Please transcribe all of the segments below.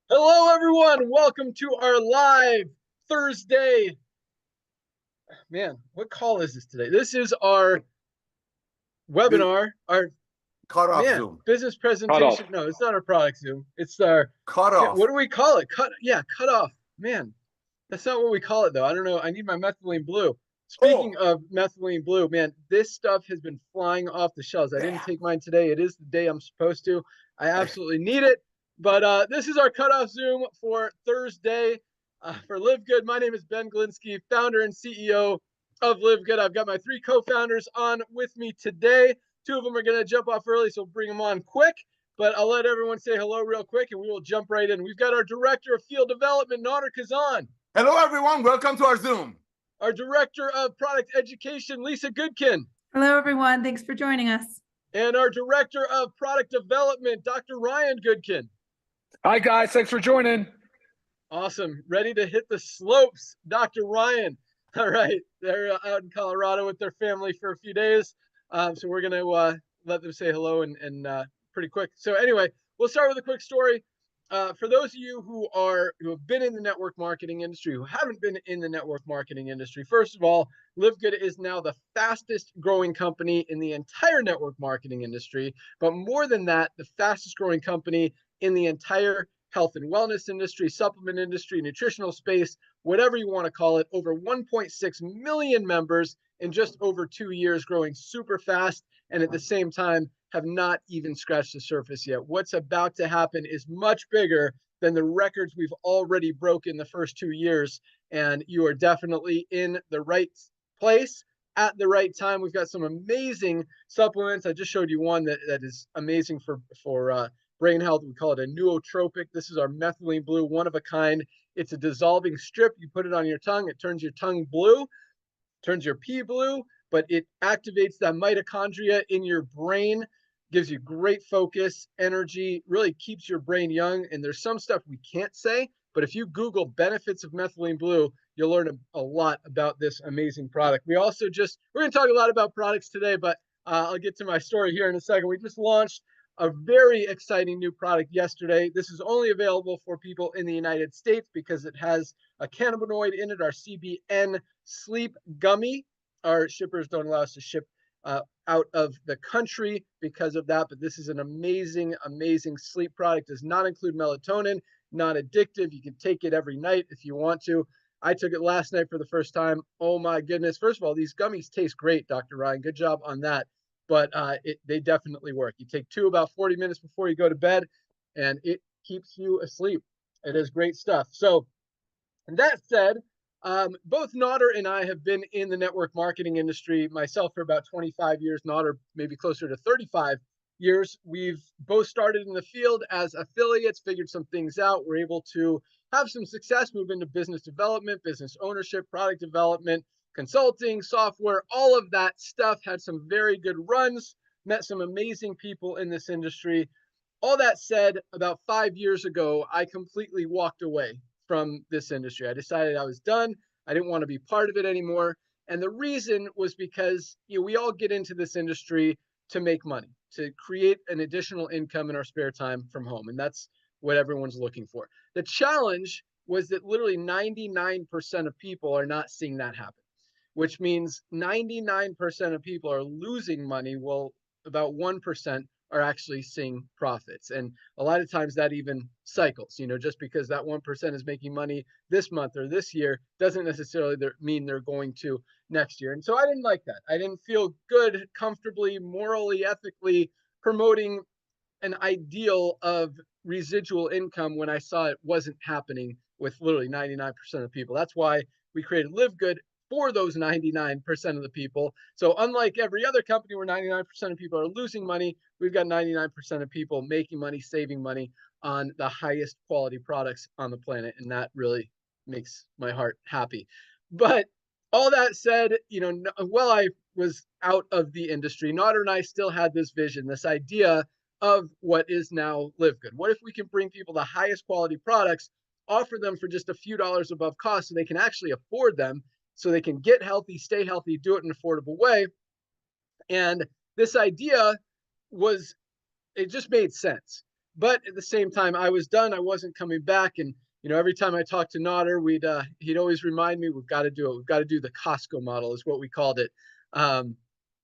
Hello, everyone. Welcome to our live Thursday. Man, what call is this today? This is our webinar, our Cutoff Zoom. business presentation. No, it's not our product Zoom. It's our Cutoff. What do we call it? Cut off. Man, that's not what we call it though. I don't know. I need my methylene blue. Speaking of methylene blue, man, this stuff has been flying off the shelves. I didn't take mine today. It is the day I'm supposed to. I absolutely need it. But this is our cutoff Zoom for Thursday for LiveGood. My name is Ben Glinsky, founder and CEO of LiveGood. I've got my three co-founders on with me today. Two of them are going to jump off early, so we'll bring them on quick. But I'll let everyone say hello real quick, and we will jump right in. We've got our Director of Field Development, Nader Kazan. Hello, everyone. Welcome to our Zoom. Our Director of Product Education, Lisa Goodkin. Hello, everyone. Thanks for joining us. And our Director of Product Development, Dr. Ryan Goodkin. Hi, guys. Thanks for joining. Awesome. Ready to hit the slopes, Dr. Ryan. All right. They're out in Colorado with their family for a few days. So we're going to let them say hello and pretty quick. So anyway, we'll start with a quick story. For those of you who have been in the network marketing industry, who haven't been in the network marketing industry, first of all, LiveGood is now the fastest growing company in the entire network marketing industry. But more than that, the fastest growing company in the entire health and wellness industry, supplement industry, nutritional space, whatever you want to call it. Over 1.6 million members in just over 2 years, growing super fast, and at the same time have not even scratched the surface yet. What's about to happen is much bigger than the records we've already broken the first 2 years, and you are definitely in the right place at the right time. We've got some amazing supplements. I just showed you one that is amazing for brain health. We call it a nootropic. This is our methylene blue, one of a kind. It's a dissolving strip. You put it on your tongue. It turns your tongue blue, turns your pee blue, but it activates the mitochondria in your brain, gives you great focus, energy, really keeps your brain young. And there's some stuff we can't say, but if you Google benefits of methylene blue, you'll learn a lot about this amazing product. We're going to talk a lot about products today, but I'll get to my story here in a second. We just launched a very exciting new product yesterday. This is only available for people in the United States because it has a cannabinoid in it, our CBN Sleep Gummy. Our shippers don't allow us to ship out of the country because of that, but this is an amazing, amazing sleep product. Does not include melatonin, not addictive. You can take it every night if you want to. I took it last night for the first time. Oh my goodness. First of all, these gummies taste great, Dr. Ryan. Good job on that. But they definitely work. You take two about 40 minutes before you go to bed, and it keeps you asleep. It is great stuff. So, and that said, both Nader and I have been in the network marketing industry, myself for about 25 years, Nader maybe closer to 35 years. We've both started in the field as affiliates, figured some things out. We're able to have some success, move into business development, business ownership, product development, consulting, software, all of that stuff. Had some very good runs, met some amazing people in this industry. All that said, about 5 years ago, I completely walked away from this industry. I decided I was done. I didn't want to be part of it anymore. And the reason was because we all get into this industry to make money, to create an additional income in our spare time from home. And that's what everyone's looking for. The challenge was that literally 99% of people are not seeing that happen, which means 99% of people are losing money, while about 1% are actually seeing profits. And a lot of times that even cycles, just because that 1% is making money this month or this year doesn't necessarily mean they're going to next year. And so I didn't like that. I didn't feel good, comfortably, morally, ethically promoting an ideal of residual income when I saw it wasn't happening with literally 99% of people. That's why we created LiveGood for those 99% of the people. So unlike every other company where 99% of people are losing money, we've got 99% of people making money, saving money on the highest quality products on the planet. And that really makes my heart happy. But all that said, while I was out of the industry, Nader and I still had this vision, this idea of what is now LiveGood. What if we can bring people the highest quality products, offer them for just a few dollars above cost so they can actually afford them, so they can get healthy, stay healthy, do it in an affordable way. And this idea it just made sense. But at the same time, I was done. I wasn't coming back. And, every time I talked to Nodder, he'd always remind me, we've got to do it. We've got to do the Costco model is what we called it. I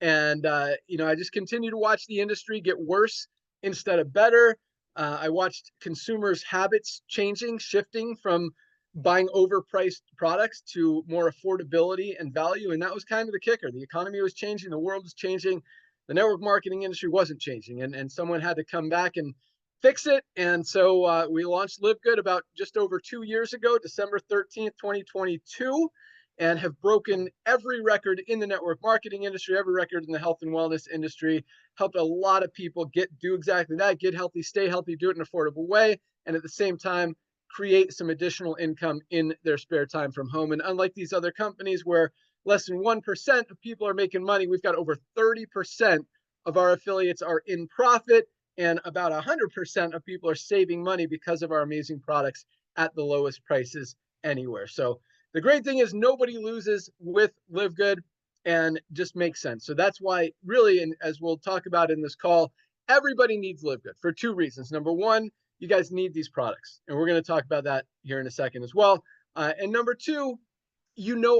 just continue to watch the industry get worse instead of better. I watched consumers' habits shifting from buying overpriced products to more affordability and value. And that was kind of the kicker. The economy was changing. The world was changing. The network marketing industry wasn't changing. And someone had to come back and fix it. And so we launched LiveGood about just over 2 years ago, December 13th, 2022, and have broken every record in the network marketing industry, every record in the health and wellness industry, helped a lot of people do exactly that, get healthy, stay healthy, do it in an affordable way, and at the same time, create some additional income in their spare time from home. And unlike these other companies where less than 1% of people are making money, we've got over 30% of our affiliates are in profit, and about 100% of people are saving money because of our amazing products at the lowest prices anywhere. So the great thing is nobody loses with LiveGood, and just makes sense. So that's why really, and as we'll talk about in this call, everybody needs LiveGood for 2 reasons. Number one, you guys need these products, and we're going to talk about that here in a second as well. And number 2,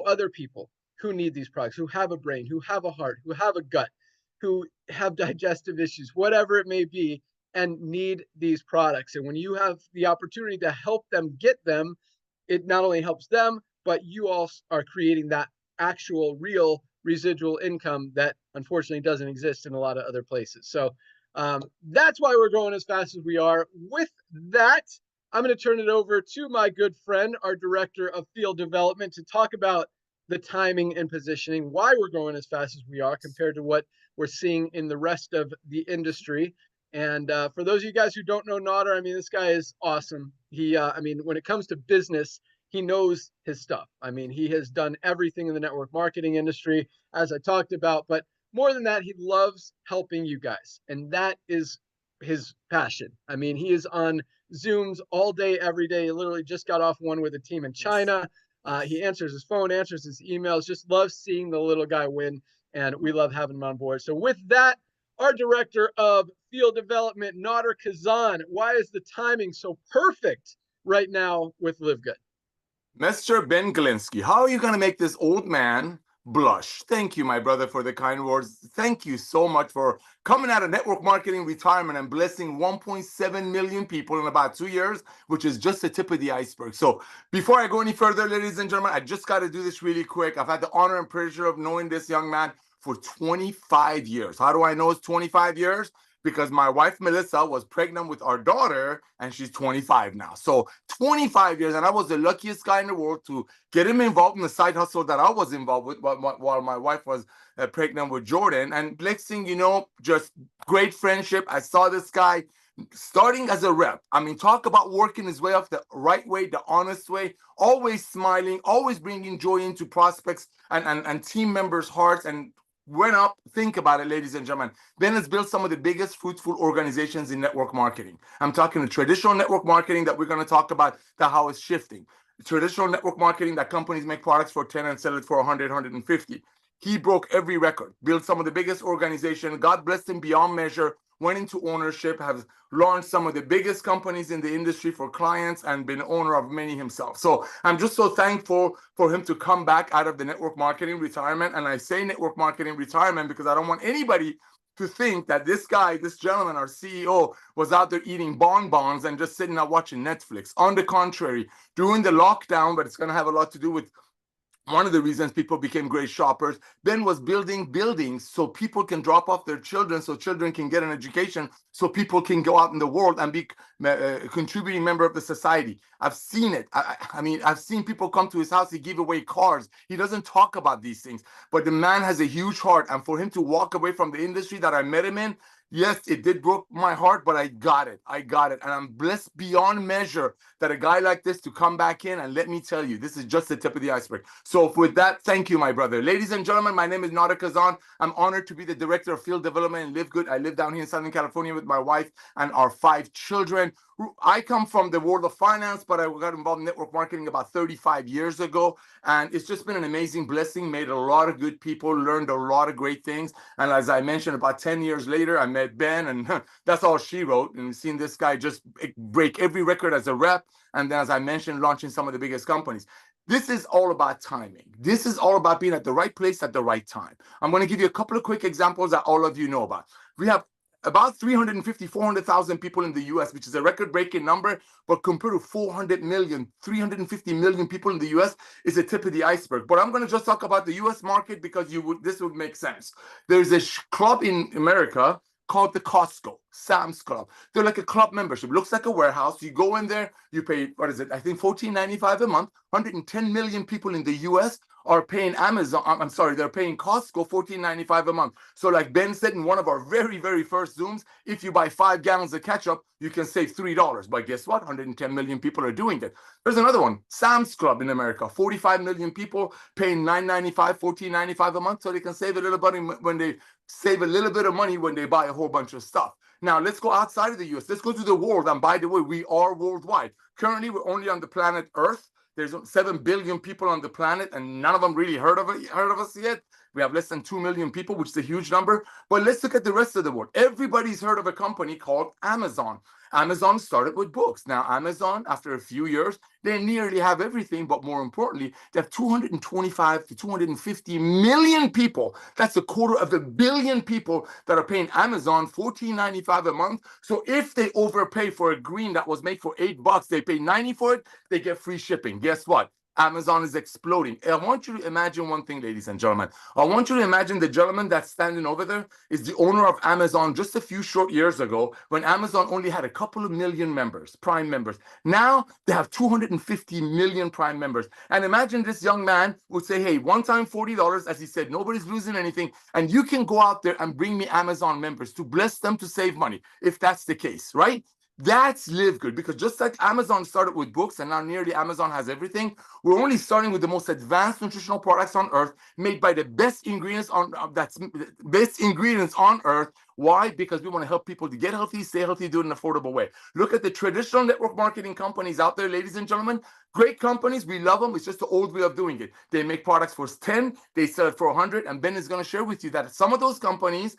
other people who need these products, who have a brain, who have a heart, who have a gut, who have digestive issues, whatever it may be, and need these products. And when you have the opportunity to help them get them, it not only helps them, but you also are creating that actual real residual income that unfortunately doesn't exist in a lot of other places. So that's why we're growing as fast as we are. With that, I'm going to turn it over to my good friend, our director of field development, to talk about the timing and positioning, why we're growing as fast as we are compared to what we're seeing in the rest of the industry. And for those of you guys who don't know Nodder, this guy is awesome. When it comes to business, he knows his stuff. He has done everything in the network marketing industry, as I talked about, but more than that, he loves helping you guys. And that is his passion. He is on Zooms all day, every day. He literally just got off one with a team in China. He answers his phone, answers his emails, just loves seeing the little guy win. And we love having him on board. So with that, our director of field development, Nodder Kazan, why is the timing so perfect right now with LiveGood? Mr. Ben Galinsky, how are you going to make this old man blush? Thank you, my brother, for the kind words. Thank you so much for coming out of network marketing retirement and blessing 1.7 million people in about 2 years, which is just the tip of the iceberg. So before I go any further, ladies and gentlemen, I just got to do this really quick. I've had the honor and pleasure of knowing this young man for 25 years. How do I know it's 25 years? Because my wife, Melissa, was pregnant with our daughter, and she's 25 now. So 25 years, and I was the luckiest guy in the world to get him involved in the side hustle that I was involved with while my wife was pregnant with Jordan. And next thing you know, just great friendship. I saw this guy starting as a rep. Talk about working his way up the right way, the honest way, always smiling, always bringing joy into prospects and team members' hearts, and went up. Think about it, ladies and gentlemen. Ben has built some of the biggest fruitful organizations in network marketing. I'm talking the traditional network marketing that we're going to talk about, how it's shifting. Traditional network marketing that companies make products for 10 and sell it for 100, 150. He broke every record, built some of the biggest organizations. God blessed him beyond measure, went into ownership, has launched some of the biggest companies in the industry for clients, and been owner of many himself. So I'm just so thankful for him to come back out of the network marketing retirement. And I say network marketing retirement because I don't want anybody to think that this guy, this gentleman, our CEO, was out there eating bonbons and just sitting out watching Netflix. On the contrary, during the lockdown, but it's going to have a lot to do with one of the reasons people became great shoppers, Ben was building buildings so people can drop off their children, so children can get an education, so people can go out in the world and be a contributing member of the society. I've seen it. I've seen people come to his house. He gave away cars. He doesn't talk about these things, but the man has a huge heart. And for him to walk away from the industry that I met him in, yes, it did break my heart, but I got it. And I'm blessed beyond measure that a guy like this to come back in, and let me tell you, this is just the tip of the iceberg. So with that, thank you, my brother. Ladies and gentlemen, my name is Nodder Kazan. I'm honored to be the director of field development in LiveGood. I live down here in Southern California with my wife and our 5 children. I come from the world of finance, but I got involved in network marketing about 35 years ago. And it's just been an amazing blessing, made a lot of good people, learned a lot of great things. And as I mentioned, about 10 years later, I met Ben, and that's all she wrote. And seen this guy just break every record as a rep. And then, as I mentioned, launching some of the biggest companies. This is all about timing. This is all about being at the right place at the right time. I'm going to give you a couple of quick examples that all of you know about. We have about 350, 400,000 people in the US, which is a record-breaking number, but compared to 400 million, 350 million people in the US is a tip of the iceberg. But I'm going to just talk about the US market because this would make sense. There's a club in America called the Costco, Sam's Club. They're like a club membership. Looks like a warehouse. You go in there, you pay, what is it? I think $14.95 a month. 110 million people in the US are paying they're paying Costco $14.95 a month. So like Ben said in one of our very, very first Zooms, if you buy 5 gallons of ketchup, you can save $3. But guess what? 110 million people are doing it. There's another one, Sam's Club in America, 45 million people paying $9.95, $14.95 a month, so they can save a little bit when they save a little bit of money when they buy a whole bunch of stuff. Now, let's go outside of the US. Let's go to the world. And by the way, we are worldwide. Currently, we're only on the planet Earth. There's 7 billion people on the planet, and none of them really heard of us yet. We have less than 2 million people, which is a huge number. But let's look at the rest of the world. Everybody's heard of a company called Amazon. Amazon started with books. Now, Amazon, after a few years, they nearly have everything, but more importantly, they have 225 to 250 million people. That's 250 million people that are paying Amazon $14.95 a month. So if they overpay for a green that was made for $8, they pay $90 for it, they get free shipping. Guess what? Amazon is exploding. I want you to imagine one thing, ladies and gentlemen. I want you to imagine the gentleman that's standing over there is the owner of Amazon just a few short years ago when Amazon only had a couple of million members, Prime members. Now they have 250 million Prime members. And imagine this young man would say, hey, one time $40, as he said, nobody's losing anything. And you can go out there and bring me Amazon members to bless them to save money, if that's the case, right? That's LiveGood, because just like Amazon started with books and now nearly Amazon has everything, we're only starting with the most advanced nutritional products on earth, made by the best ingredients on earth. Why? Because we want to help people to get healthy, stay healthy, do it in an affordable way. Look at the traditional network marketing companies out there, ladies and gentlemen. Great companies, we love them. It's just the old way of doing it. They make products for 10, they sell it for 100, and Ben is going to share with you that some of those companies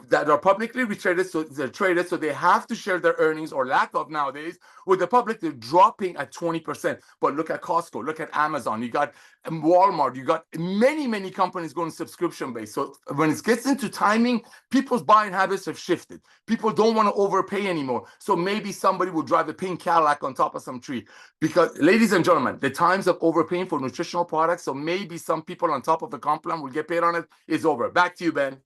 that are publicly traded, so they have to share their earnings or lack of nowadays with the public. They're dropping at 20%. But look at Costco, look at Amazon, you got Walmart, you got many companies going subscription based. So when it gets into timing, people's buying habits have shifted. People don't want to overpay anymore. So maybe somebody will drive a pink Cadillac on top of some tree. Because, ladies and gentlemen, the times of overpaying for nutritional products, so maybe some people on top of the comp plan will get paid on it, is over. Back to you, Ben.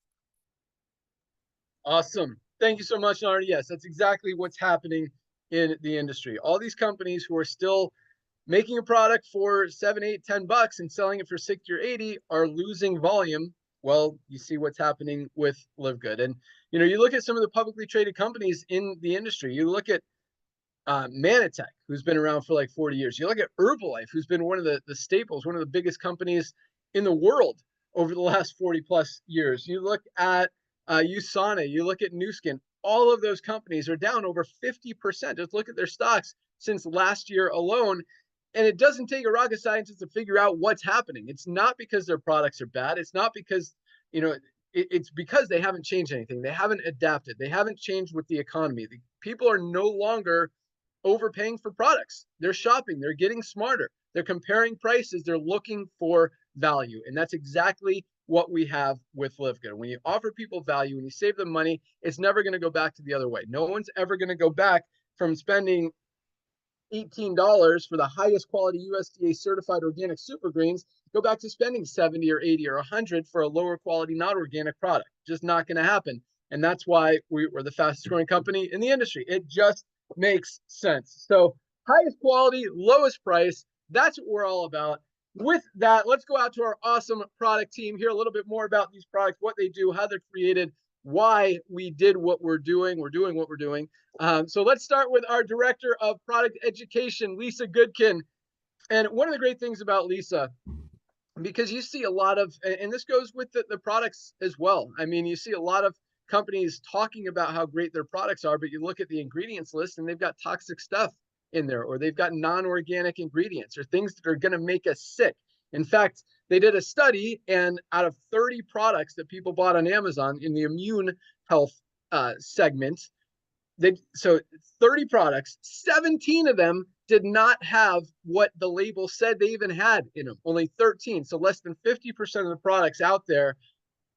Awesome. Thank you so much, Nardi. Yes, that's exactly what's happening in the industry. All these companies who are still making a product for $7, $8, $10 and selling it for 60 or 80 are losing volume. Well, you see what's happening with LiveGood. And, you look at some of the publicly traded companies in the industry. You look at Manatech, who's been around for like 40 years. You look at Herbalife, who's been one of the staples, one of the biggest companies in the world over the last 40 plus years. You look at USANA, you look at Nu Skin, all of those companies are down over 50%. Just look at their stocks since last year alone. And it doesn't take a rocket scientist to figure out what's happening. It's not because their products are bad. It's not because, it's because they haven't changed anything. They haven't adapted. They haven't changed with the economy. The people are no longer overpaying for products. They're shopping. They're getting smarter. They're comparing prices. They're looking for value. And that's exactly what we have with LiveGood. When you offer people value, when you save them money, it's never going to go back to the other way. No one's ever going to go back from spending $18 for the highest quality USDA certified organic super greens, go back to spending 70 or 80 or 100 for a lower quality, not organic product. Just not going to happen. And that's why we're the fastest growing company in the industry. It just makes sense. So highest quality, lowest price, that's what we're all about. With that, let's go out to our awesome product team, hear a little bit more about these products, what they do, how they're created, why we did what we're doing. We're doing what we're doing. So let's start with our director of product education, Lisa Goodkin. And one of the great things about Lisa, because you see a lot of, and this goes with the products as well. I mean, you see a lot of companies talking about how great their products are, but you look at the ingredients list and they've got toxic stuff in there, or they've got non-organic ingredients or things that are going to make us sick. In fact, they did a study, and out of 30 products that people bought on Amazon in the immune health segment, so 30 products, 17 of them did not have what the label said they even had in them. Only 13, so less than 50% of the products out there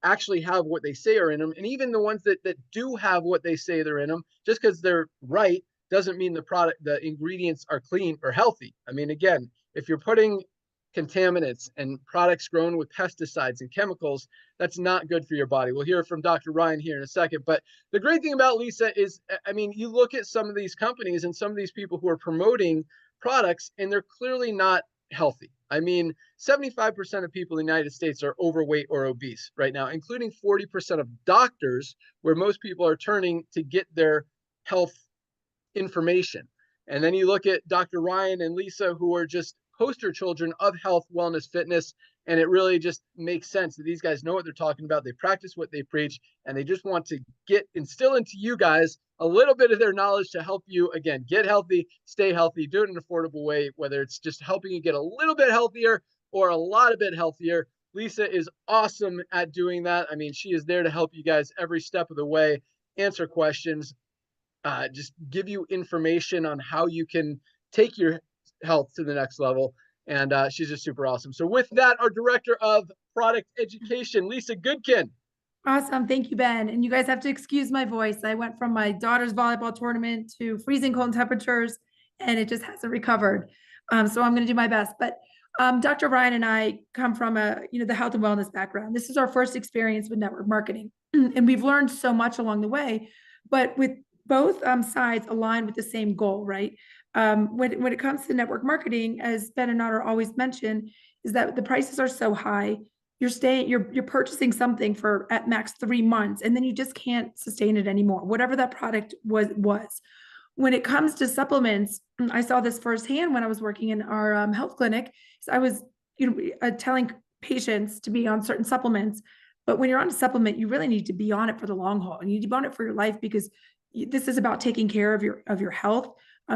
actually have what they say are in them. And even the ones that do have what they say they're in them, just because they're right doesn't mean the ingredients are clean or healthy. I mean, again, if you're putting contaminants and products grown with pesticides and chemicals, that's not good for your body. We'll hear from Dr. Ryan here in a second. But the great thing about Lisa is, I mean, you look at some of these companies and some of these people who are promoting products, and they're clearly not healthy. I mean, 75% of people in the United States are overweight or obese right now, including 40% of doctors, where most people are turning to get their health information. And then you look at Dr. Ryan and Lisa, who are just poster children of health, wellness, fitness. And it really just makes sense that these guys know what they're talking about. They practice what they preach, and they just want to instill into you guys a little bit of their knowledge to help you, again, get healthy, stay healthy, do it in an affordable way, whether it's just helping you get a little bit healthier or a lot of bit healthier. Lisa is awesome at doing that. I mean, she is there to help you guys every step of the way, answer questions, just give you information on how you can take your health to the next level. And she's just super awesome. So with that, our director of product education, Lisa Goodkin. Awesome. Thank you, Ben. And you guys have to excuse my voice. I went from my daughter's volleyball tournament to freezing cold temperatures, and it just hasn't recovered. So I'm going to do my best. But Dr. Ryan and I come from the health and wellness background. This is our first experience with network marketing, and we've learned so much along the way. But with both sides aligned with the same goal, right? When it comes to network marketing, as Ben and Otter always mention, is that the prices are so high. You're purchasing something for at max 3 months, and then you just can't sustain it anymore, whatever that product was. When it comes to supplements, I saw this firsthand when I was working in our health clinic. So I was telling patients to be on certain supplements, but when you're on a supplement, you really need to be on it for the long haul. You need to be on it for your life, because this is about taking care of your health,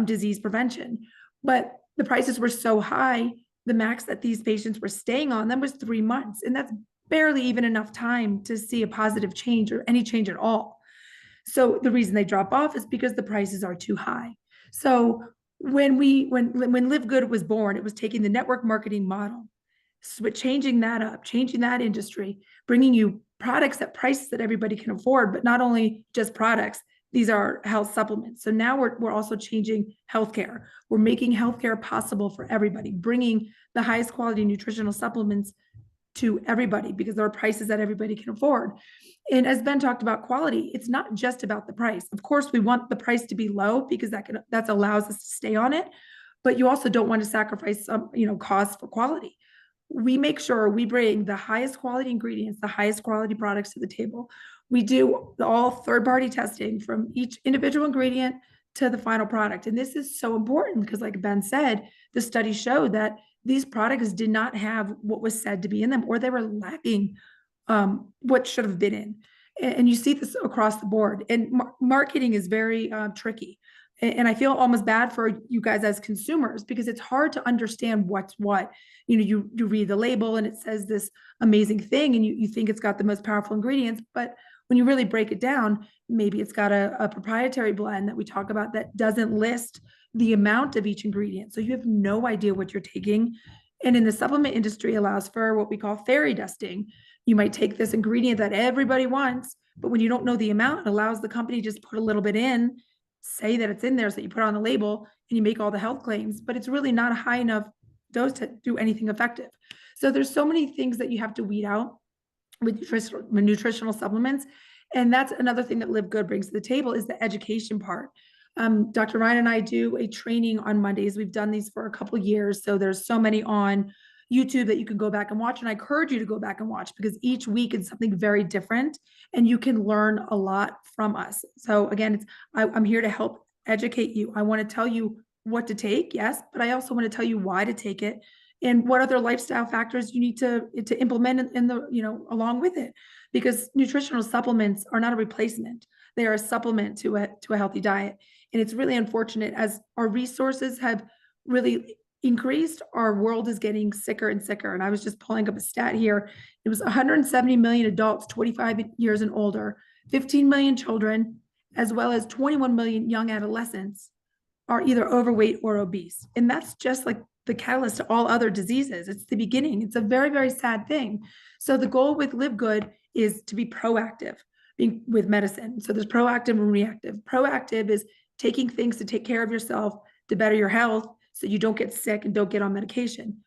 disease prevention. But the prices were so high, the max that these patients were staying on them was 3 months. And that's barely even enough time to see a positive change or any change at all. So the reason they drop off is because the prices are too high. So when LiveGood was born, it was taking the network marketing model, changing that up, changing that industry, bringing you products at prices that everybody can afford, but not only just products. These are health supplements. So now we're also changing healthcare. We're making healthcare possible for everybody, bringing the highest quality nutritional supplements to everybody, because there are prices that everybody can afford. And as Ben talked about quality, it's not just about the price. Of course, we want the price to be low, because that allows us to stay on it. But you also don't want to sacrifice some, cost for quality. We make sure we bring the highest quality ingredients, the highest quality products to the table. We do all third-party testing from each individual ingredient to the final product. And this is so important because, like Ben said, the study showed that these products did not have what was said to be in them, or they were lacking what should have been in. And you see this across the board. And marketing is very tricky. And I feel almost bad for you guys as consumers, because it's hard to understand what's what. You read the label and it says this amazing thing, and you think it's got the most powerful ingredients, but when you really break it down, maybe it's got a proprietary blend that we talk about that doesn't list the amount of each ingredient. So you have no idea what you're taking. And in the supplement industry, allows for what we call fairy dusting. You might take this ingredient that everybody wants, but when you don't know the amount, it allows the company to just put a little bit in, say that it's in there, so that you put it on the label and you make all the health claims, but it's really not a high enough dose to do anything effective. So there's so many things that you have to weed out with nutritional supplements. And that's another thing that LiveGood brings to the table, is the education part. Dr. Ryan and I do a training on Mondays. We've done these for a couple of years. So there's so many on YouTube that you can go back and watch. And I encourage you to go back and watch, because each week is something very different and you can learn a lot from us. So again, I'm here to help educate you. I want to tell you what to take, yes, but I also want to tell you why to take it and what other lifestyle factors you need to implement in the, along with it, because nutritional supplements are not a replacement. They are a supplement to a healthy diet. And it's really unfortunate, as our resources have really increased, our world is getting sicker and sicker. And I was just pulling up a stat here. It was 170 million adults 25 years and older, 15 million children, as well as 21 million young adolescents are either overweight or obese. And that's just like the catalyst to all other diseases. It's the beginning. It's a very, very sad thing. So the goal with LiveGood is to be proactive with medicine. So there's proactive and reactive. Proactive is taking things to take care of yourself, to better your health, so you don't get sick and don't get on medication.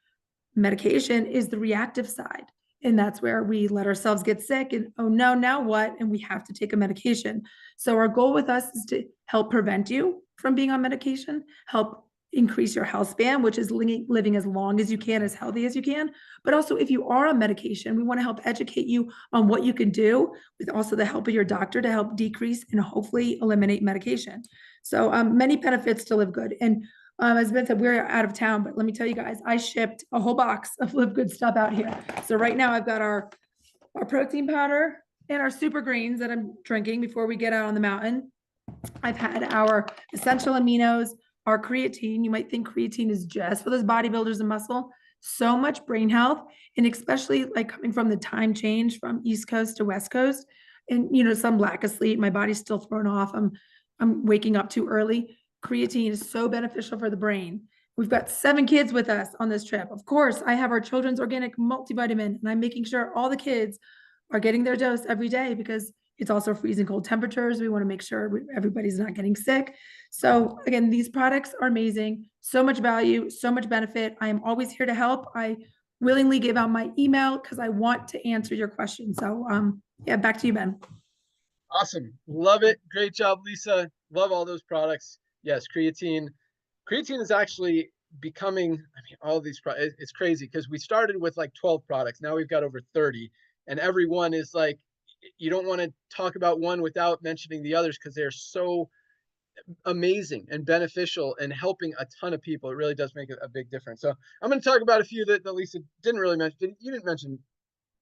Medication is the reactive side. And that's where we let ourselves get sick and, oh no, now what? And we have to take a medication. So our goal with us is to help prevent you from being on medication, help increase your health span, which is living as long as you can, as healthy as you can. But also, if you are on medication, we want to help educate you on what you can do, with also the help of your doctor, to help decrease and hopefully eliminate medication. So many benefits to LiveGood. And as Ben said, we're out of town, but let me tell you guys, I shipped a whole box of LiveGood stuff out here. So right now I've got our protein powder and our super greens that I'm drinking before we get out on the mountain. I've had our essential aminos, our creatine. You might think creatine is just for those bodybuilders and muscle. So much brain health, and especially like coming from the time change from East Coast to West Coast, and some lack of sleep, my body's still thrown off. I'm waking up too early. Creatine is so beneficial for the brain. We've got 7 kids with us on this trip. Of course, I have our children's organic multivitamin, and I'm making sure all the kids are getting their dose every day, because it's also freezing cold temperatures. We want to make sure everybody's not getting sick. So again, these products are amazing. So much value, so much benefit. I am always here to help. I willingly give out my email because I want to answer your questions. So yeah, back to you, Ben. Awesome. Love it. Great job, Lisa. Love all those products. Yes, creatine. Creatine is actually becoming, all these products, it's crazy, because we started with like 12 products. Now we've got over 30, and every one is like, you don't want to talk about one without mentioning the others, because they're so amazing and beneficial and helping a ton of people. It really does make a big difference. So I'm going to talk about a few that Lisa didn't really mention. You didn't mention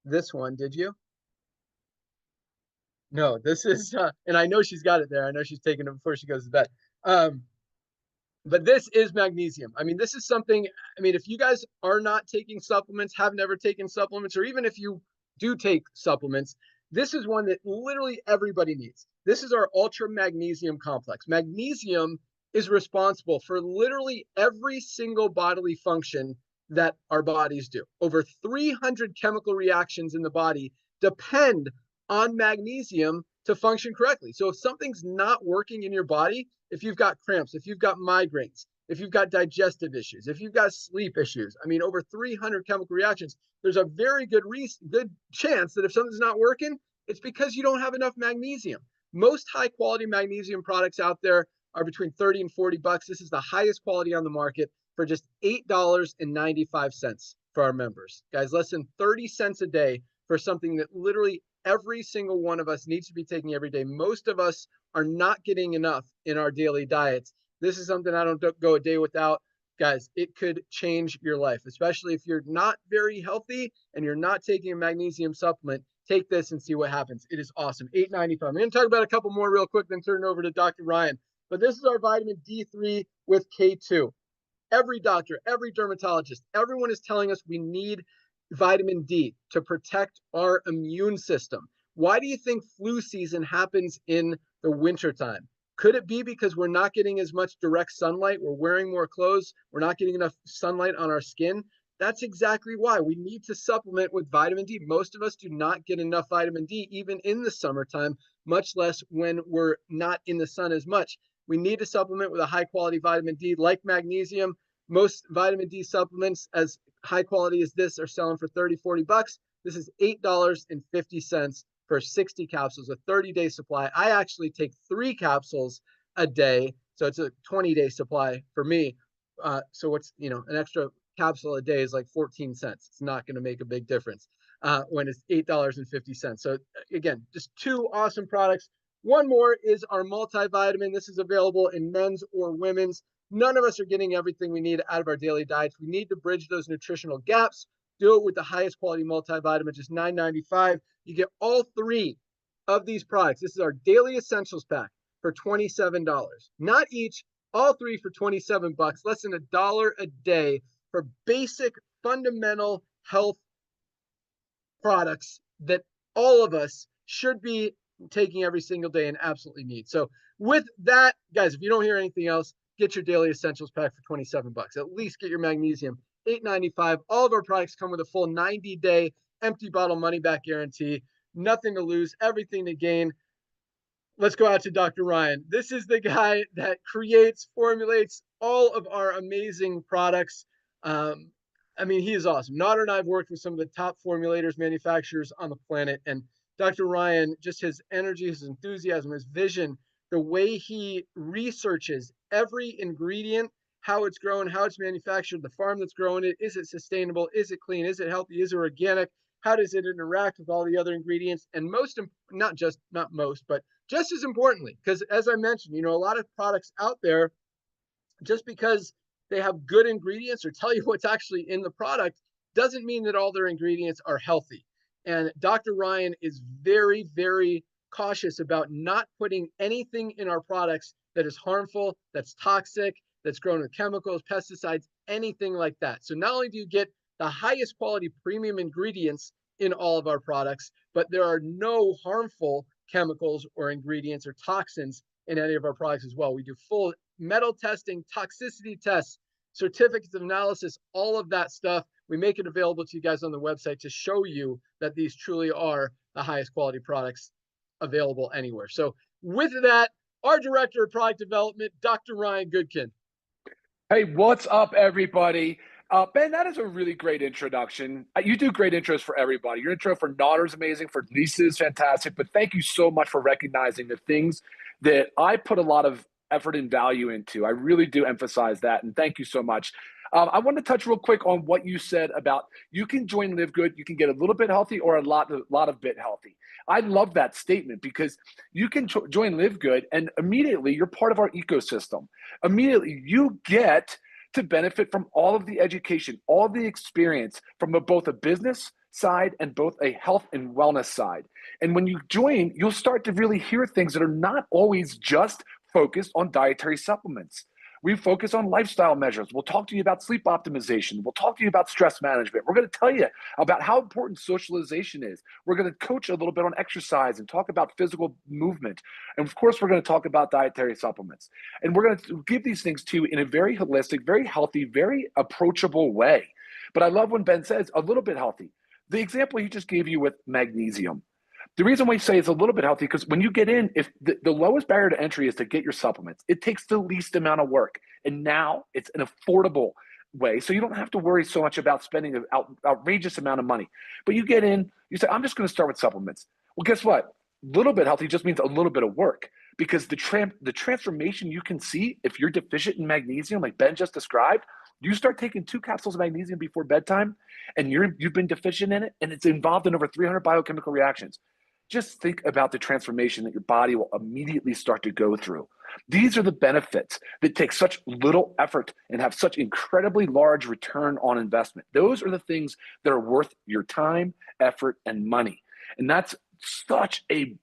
this one, did you? No, this is, and I know she's got it there. I know she's taking it before she goes to bed. But this is magnesium. This is something, if you guys are not taking supplements, have never taken supplements, or even if you do take supplements, this is one that literally everybody needs. This is our ultra magnesium complex. Magnesium is responsible for literally every single bodily function that our bodies do. Over 300 chemical reactions in the body depend on magnesium to function correctly. So if something's not working in your body, if you've got cramps, if you've got migraines, if you've got digestive issues, if you've got sleep issues, over 300 chemical reactions, there's a very good chance that if something's not working, it's because you don't have enough magnesium. Most high quality magnesium products out there are between 30 and 40 bucks. This is the highest quality on the market for just $8.95 for our members. Guys, less than 30 cents a day for something that literally every single one of us needs to be taking every day. Most of us are not getting enough in our daily diets. This is something I don't go a day without. Guys, it could change your life, especially if you're not very healthy and you're not taking a magnesium supplement. Take this and see what happens. It is awesome. $8.95. I'm going to talk about a couple more real quick, then turn it over to Dr. Ryan. But this is our vitamin D3 with K2. Every doctor, every dermatologist, everyone is telling us we need vitamin D to protect our immune system. Why do you think flu season happens in the wintertime? Could it be because we're not getting as much direct sunlight? We're wearing more clothes. We're not getting enough sunlight on our skin. That's exactly why we need to supplement with vitamin D. Most of us do not get enough vitamin D, even in the summertime, much less when we're not in the sun as much. We need to supplement with a high quality vitamin D like magnesium. Most vitamin D supplements, as high quality as this, are selling for 30, 40 bucks. This is $8.50 for 60 capsules, a 30-day supply. I actually take 3 capsules a day, so it's a 20-day supply for me. So what's, an extra capsule a day is like 14 cents. It's not going to make a big difference when it's $8.50. So again, just 2 awesome products. One more is our multivitamin. This is available in men's or women's. None of us are getting everything we need out of our daily diets. We need to bridge those nutritional gaps. Do it with the highest quality multivitamin, just $9.95. You get all three of these products. This is our daily essentials pack for $27. Not each, all three for 27 bucks, less than $1 a day for basic fundamental health products that all of us should be taking every single day and absolutely need. So with that, guys, if you don't hear anything else, get your daily essentials pack for 27 bucks. At least get your magnesium, $8.95. All of our products come with a full 90-day empty bottle money back guarantee. Nothing to lose, everything to gain. Let's go out to Dr. Ryan. This is the guy that creates, formulates all of our amazing products. I mean, he is awesome. Nader and I have worked with some of the top formulators, manufacturers on the planet. And Dr. Ryan, just his energy, his enthusiasm, his vision, the way he researches every ingredient, how it's grown, how it's manufactured, the farm that's growing it, is it sustainable, is it clean, is it healthy, is it organic, how does it interact with all the other ingredients? And not most, but just as importantly, because as I mentioned, a lot of products out there, just because they have good ingredients or tell you what's actually in the product, doesn't mean that all their ingredients are healthy. And Dr. Ryan is very, very cautious about not putting anything in our products that is harmful, that's toxic, that's grown with chemicals, pesticides, anything like that. So not only do you get the highest quality premium ingredients in all of our products, but there are no harmful chemicals or ingredients or toxins in any of our products as well. We do full metal testing, toxicity tests, certificates of analysis, all of that stuff. We make it available to you guys on the website to show you that these truly are the highest quality products available anywhere. So with that, our Director of Product Development, Dr. Ryan Goodkin. Hey, what's up, everybody? Ben, that is a really great introduction. You do great intros for everybody. Your intro for Nader is amazing, for Lisa is fantastic, but thank you so much for recognizing the things that I put a lot of effort and value into. I really do emphasize that, and thank you so much. I want to touch real quick on what you said about you can join LiveGood, you can get a little bit healthy or a lot of bit healthy. I love that statement because you can join LiveGood and immediately you're part of our ecosystem. Immediately you get to benefit from all of the education, all the experience from both a business side and both a health and wellness side. And when you join, you'll start to really hear things that are not always just focused on dietary supplements. We focus on lifestyle measures. We'll talk to you about sleep optimization. We'll talk to you about stress management. We're going to tell you about how important socialization is. We're going to coach a little bit on exercise and talk about physical movement. And of course, we're going to talk about dietary supplements. And we're going to give these things to you in a very holistic, very healthy, very approachable way. But I love when Ben says a little bit healthy. The example he just gave you with magnesium. The reason we say it's a little bit healthy because when you get in, if the lowest barrier to entry is to get your supplements, it takes the least amount of work. And now it's an affordable way. So you don't have to worry so much about spending an outrageous amount of money. But you get in, you say, I'm just going to start with supplements. Well, guess what? A little bit healthy just means a little bit of work because the transformation you can see if you're deficient in magnesium, like Ben just described, you start taking 2 capsules of magnesium before bedtime and you've been deficient in it and it's involved in over 300 biochemical reactions. Just think about the transformation that your body will immediately start to go through. These are the benefits that take such little effort and have such incredibly large return on investment. Those are the things that are worth your time, effort, and money. And that's such a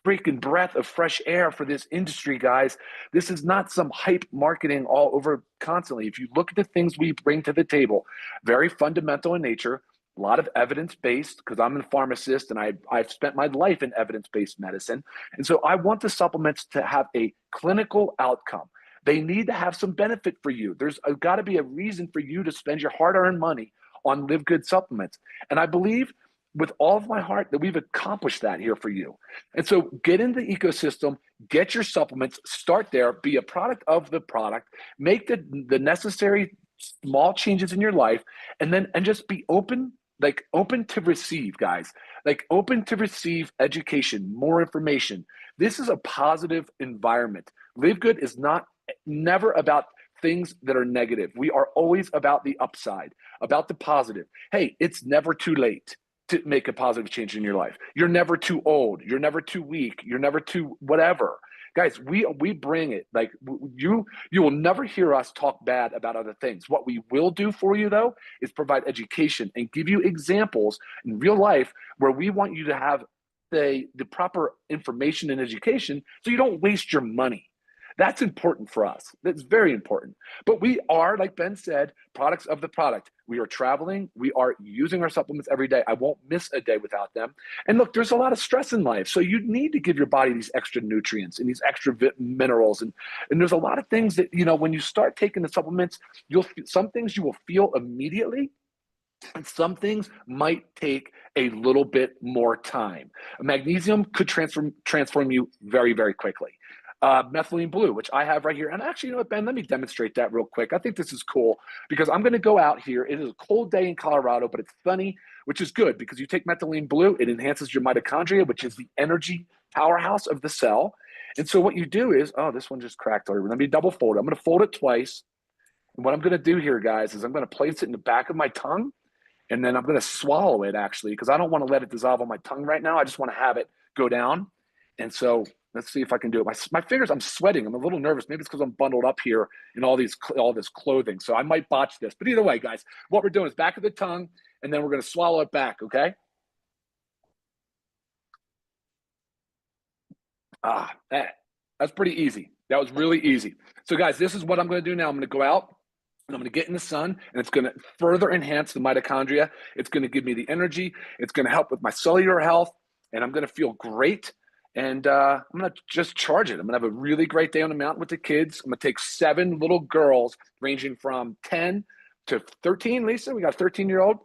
freaking breath of fresh air for this industry, guys. This is not some hype marketing all over constantly. If you look at the things we bring to the table, very fundamental in nature, a lot of evidence-based, because I'm a pharmacist and I've spent my life in evidence-based medicine. And so I want the supplements to have a clinical outcome. They need to have some benefit for you. There's got to be a reason for you to spend your hard-earned money on LiveGood supplements. And I believe with all of my heart that we've accomplished that here for you. And so get into the ecosystem, get your supplements, start there, be a product of the product, make the necessary small changes in your life, and just be open to receive, guys, open to receive education, more information. This is a positive environment. LiveGood is never about things that are negative. We are always about the upside, about the positive. Hey, it's never too late to make a positive change in your life. You're never too old. You're never too weak. You're never too whatever Guys, we bring it. Like you will never hear us talk bad about other things. What we will do for you though is provide education and give you examples in real life where we want you to have the proper information and education so you don't waste your money. That's important for us. That's very important. But we are, like Ben said, products of the product. We are traveling. We are using our supplements every day. I won't miss a day without them. And look, there's a lot of stress in life. So you need to give your body these extra nutrients and these extra minerals. And there's a lot of things that, when you start taking the supplements, some things you will feel immediately. And some things might take a little bit more time. Magnesium could transform you very, very quickly. Methylene blue, which I have right here. And actually, you know what, Ben, let me demonstrate that real quick. I think this is cool because I'm going to go out here. It is a cold day in Colorado, but it's sunny, which is good because you take methylene blue, it enhances your mitochondria, which is the energy powerhouse of the cell. And so what you do is, oh, this one just cracked over. Let me double fold it. I'm going to fold it twice. And what I'm going to do here, guys, is I'm going to place it in the back of my tongue. And then I'm going to swallow it, actually, because I don't want to let it dissolve on my tongue right now. I just want to have it go down. And so let's see if I can do it. My fingers, I'm sweating. I'm a little nervous. Maybe it's because I'm bundled up here in all this clothing. So I might botch this. But either way, guys, what we're doing is back of the tongue, and then we're going to swallow it back, okay? That's pretty easy. That was really easy. So, guys, this is what I'm going to do now. I'm going to go out. And I'm going to get in the sun, and it's going to further enhance the mitochondria. It's going to give me the energy. It's going to help with my cellular health, and I'm going to feel great. And I'm going to just charge it. I'm going to have a really great day on the mountain with the kids. I'm going to take 7 little girls ranging from 10 to 13, Lisa. We got a 13-year-old.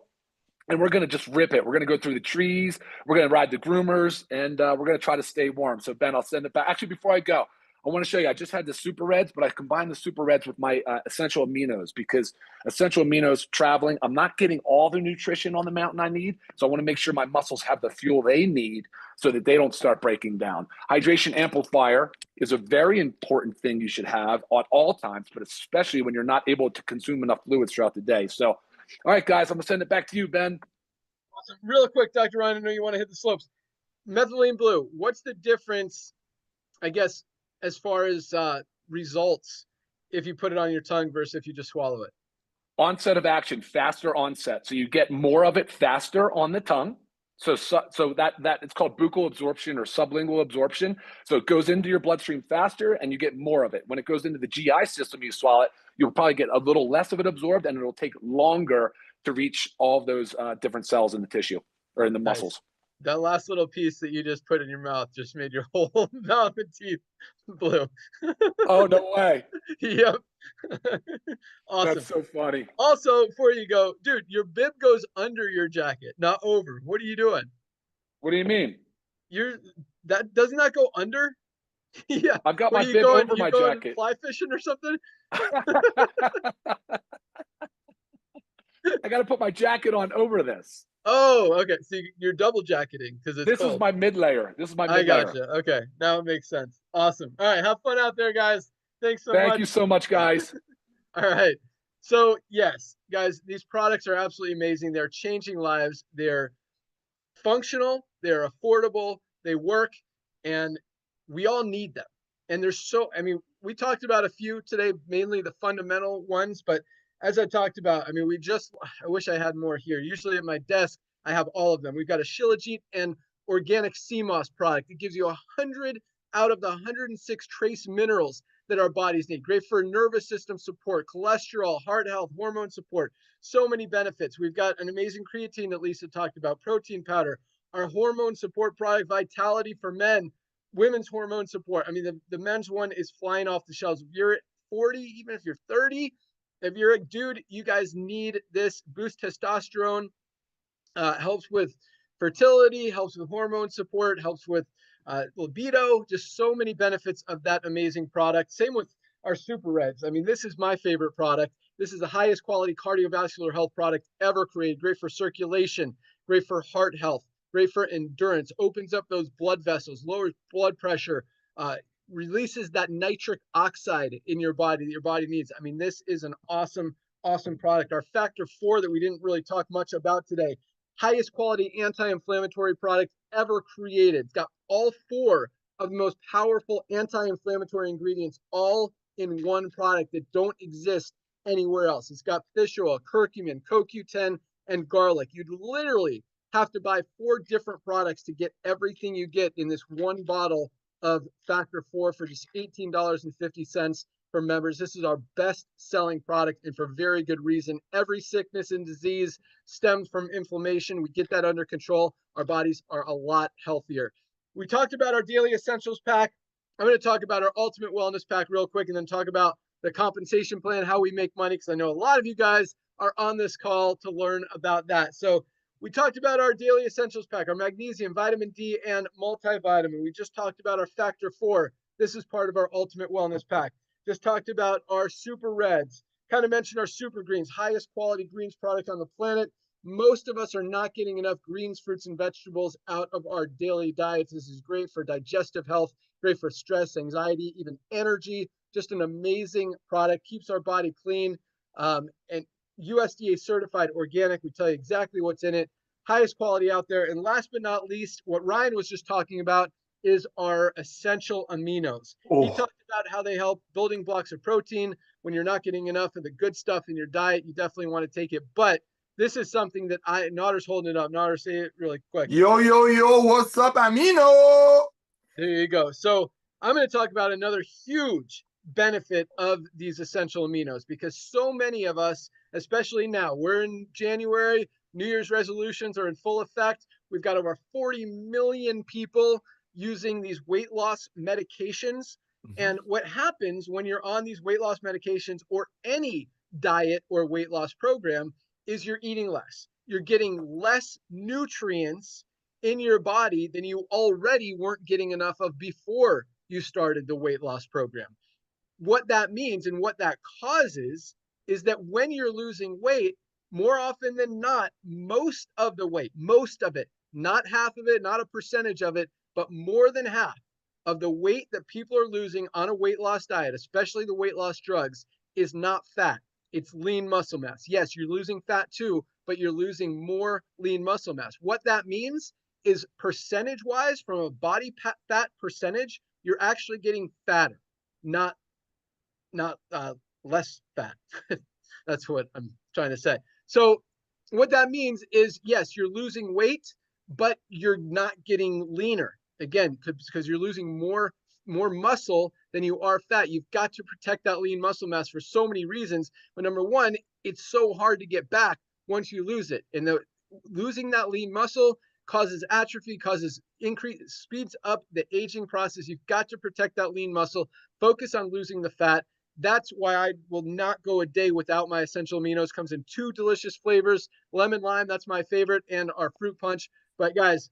And we're going to just rip it. We're going to go through the trees. We're going to ride the groomers, and we're going to try to stay warm. So, Ben, I'll send it back. Actually, before I go, I want to show you, I just had the Super Reds, but I combined the Super Reds with my essential aminos because essential aminos traveling, I'm not getting all the nutrition on the mountain I need. So I want to make sure my muscles have the fuel they need so that they don't start breaking down. Hydration amplifier is a very important thing you should have at all times, but especially when you're not able to consume enough fluids throughout the day. So, all right, guys, I'm going to send it back to you, Ben. Awesome. Real quick, Dr. Ryan, I know you want to hit the slopes. Methylene blue, what's the difference, I guess, as far as results if you put it on your tongue versus if you just swallow it? Onset of action, faster onset. So you get more of it faster on the tongue. So that it's called buccal absorption or sublingual absorption. So it goes into your bloodstream faster and you get more of it. When it goes into the GI system, you swallow it, you'll probably get a little less of it absorbed, and it'll take longer to reach all of those different cells in the tissue or in the muscles. That last little piece that you just put in your mouth just made your whole mouth and teeth blue. Oh, no way. Yep. Awesome. That's so funny. Also, before you go, dude, your bib goes under your jacket, not over. What are you doing? What do you mean? That doesn't that go under? Yeah. I've got my bib over my jacket. Fly fishing or something? I got to put my jacket on over this. Oh, okay. So you're double jacketing because it's This cold. is my mid layer. I gotcha. Okay, now it makes sense. Awesome. All right, have fun out there, guys. Thanks so much. Thank you so much, guys. All right. So yes, guys, these products are absolutely amazing. They're changing lives. They're functional. They're affordable. They work, and we all need them. And there's we talked about a few today, mainly the fundamental ones, but as I talked about, I wish I had more here. Usually at my desk, I have all of them. We've got a Shilajit and organic sea moss product. It gives you 100 out of the 106 trace minerals that our bodies need. Great for nervous system support, cholesterol, heart health, hormone support. So many benefits. We've got an amazing creatine that Lisa talked about, protein powder, our hormone support product, Vitality for men, women's hormone support. The men's one is flying off the shelves. If you're at 40, even if you're 30, if you're a dude, you guys need this. Boost testosterone, helps with fertility, helps with hormone support, helps with libido, just so many benefits of that amazing product. Same with our Super Reds. This is my favorite product. This is the highest quality cardiovascular health product ever created. Great for circulation, great for heart health, great for endurance, opens up those blood vessels, lowers blood pressure, releases that nitric oxide in your body that your body needs. This is an awesome, awesome product. Our Factor 4 that we didn't really talk much about today, highest quality anti-inflammatory product ever created. It's got all 4 of the most powerful anti-inflammatory ingredients all in one product that don't exist anywhere else. It's got fish oil, curcumin, CoQ10, and garlic. You'd literally have to buy 4 different products to get everything you get in this one bottle of Factor 4 for just $18.50 for members. This is our best selling product, and for very good reason. Every sickness and disease stems from inflammation. We get that under control. Our bodies are a lot healthier. We talked about our daily essentials pack. I'm going to talk about our ultimate wellness pack real quick, and then talk about the compensation plan, how we make money, because I know a lot of you guys are on this call to learn about that. So we talked about our daily essentials pack, our magnesium, vitamin D, and multivitamin. We just talked about our Factor 4. This is part of our ultimate wellness pack. Just talked about our super reds, kind of mentioned our super greens, highest quality greens product on the planet. Most of us are not getting enough greens, fruits, and vegetables out of our daily diets. This is great for digestive health, great for stress, anxiety, even energy. Just an amazing product, keeps our body clean, and USDA certified organic. We tell you exactly what's in it, highest quality out there. And last but not least, what Ryan was just talking about is our essential aminos. He talked about how they help building blocks of protein. When you're not getting enough of the good stuff in your diet, you definitely want to take it. But this is something that Notter's holding it up. Notter, say it really quick. Yo, yo, yo, what's up, Amino? There you go. So I'm going to talk about another huge benefit of these essential aminos, because so many of us, especially now, we're in January, New Year's resolutions are in full effect. We've got over 40 million people using these weight loss medications. And what happens when you're on these weight loss medications or any diet or weight loss program is you're eating less. You're getting less nutrients in your body than you already weren't getting enough of before you started the weight loss program. What that means and what that causes is that when you're losing weight, more often than not, most of the weight, most of it, not half of it, not a percentage of it, but more than half of the weight that people are losing on a weight loss diet, especially the weight loss drugs, is not fat. It's lean muscle mass. Yes, you're losing fat too, but you're losing more lean muscle mass. What that means is percentage-wise, from a body fat percentage, you're actually getting fatter, not less fat. That's what I'm trying to say. So what that means is, yes, you're losing weight, but you're not getting leaner. Again, because you're losing more muscle than you are fat. You've got to protect that lean muscle mass for so many reasons. But number one, it's so hard to get back once you lose it. And losing that lean muscle causes atrophy, causes speeds up the aging process. You've got to protect that lean muscle, focus on losing the fat. That's why I will not go a day without my essential aminos. Comes in 2 delicious flavors, lemon lime, that's my favorite, and our fruit punch. But guys,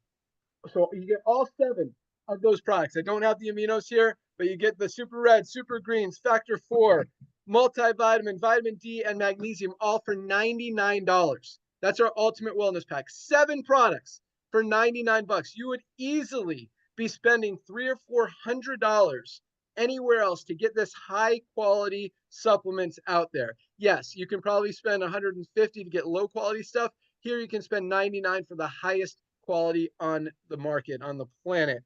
so you get all 7 of those products. I don't have the aminos here, but you get the super red, super greens, Factor 4, multivitamin, vitamin D, and magnesium, all for $99. That's our ultimate wellness pack. 7 products for $99. You would easily be spending $300 or $400 anywhere else to get this high quality supplements out there. Yes, you can probably spend $150 to get low quality stuff. Here you can spend $99 for the highest quality on the market, on the planet.